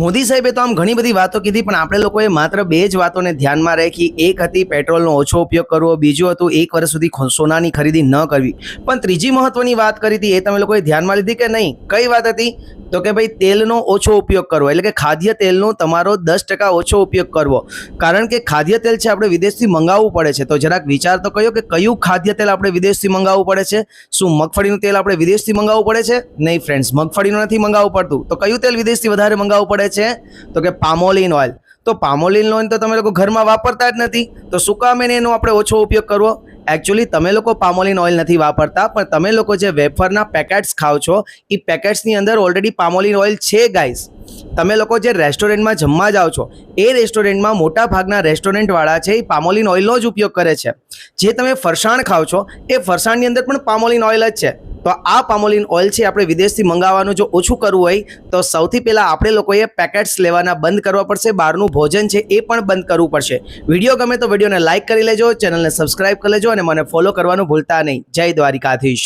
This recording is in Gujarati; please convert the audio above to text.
મોદી સાહેબે તો આમ ઘણી બધી વાતો કીધી, પણ આપણે લોકોએ માત્ર બે જ વાતોને ધ્યાનમાં રાખી. એક હતી પેટ્રોલનો ઓછો ઉપયોગ કરવો, બીજું હતું 1 વર્ષ સુધી સોનાની ખરીદી ન કરવી. પણ ત્રીજી મહત્વની વાત કરી હતી, એ તમે લોકોએ ધ્યાનમાં લીધી કે નહીં? કઈ વાત હતી? તો કે ભાઈ તેલનો ઓછો ઉપયોગ કરવો, એટલે કે ખાદ્ય તેલનો તમારો 10% ઓછો ઉપયોગ કરવો. કારણ કે ખાદ્ય તેલ છે આપણે વિદેશથી મંગાવવું પડે છે. તો જરાક વિચાર તો કર્યો કે કયું ખાદ્ય તેલ આપણે વિદેશથી મંગાવવું પડે છે? શું મગફળીનું તેલ આપણે વિદેશથી મંગાવવું પડે છે? નહીં ફ્રેન્ડ્સ, મગફળીનું નથી મંગાવવું પડતું. તો કયું તેલ વિદેશથી વધારે મંગાવવું પડે છે? તો કે પામોલિન ઓઇલ. તો પામોલિન ઓઇલ તો તમે લોકો ઘરમાં વાપરતા જ નથી, તો શું કામ એનો આપણે ઓછો ઉપયોગ કરવો? એકચ્યુઅલી તમે લોકો પામોલિન ઓઇલ નથી વાપરતા, પણ તમે લોકો જે વેફરના પેકેટ્સ ખાઓ છો એ પેકેટ્સની અંદર ઓલરેડી પામોલિન ઓઇલ છે ગાઈઝ. તમે લોકો જે રેસ્ટોરન્ટમાં જમવા જાઓ છો એ રેસ્ટોરન્ટમાં મોટા ભાગના રેસ્ટોરન્ટવાળા છે એ પામોલિન ઓઇલનો જ ઉપયોગ કરે છે. જે તમે ફરસાણ ખાઓ છો એ ફરસાણની અંદર પણ પામોલિન ઓઇલ જ છે. તો આ પામોલિન ઓઇલ છે આપણે વિદેશથી મંગાવવાનું જો ઓછું કરવું હોય તો સૌથી પહેલાં આપણે લોકોએ પેકેટ્સ લેવાના બંધ કરવા પડશે. બહારનું ભોજન છે એ પણ બંધ કરવું પડશે. વિડીયો ગમે તો વિડીયોને લાઇક કરી લેજો, ચેનલને સબસ્ક્રાઇબ કરી લેજો અને મને ફોલો કરવાનું ભૂલતા નહીં. જય દ્વારિકાધીશ.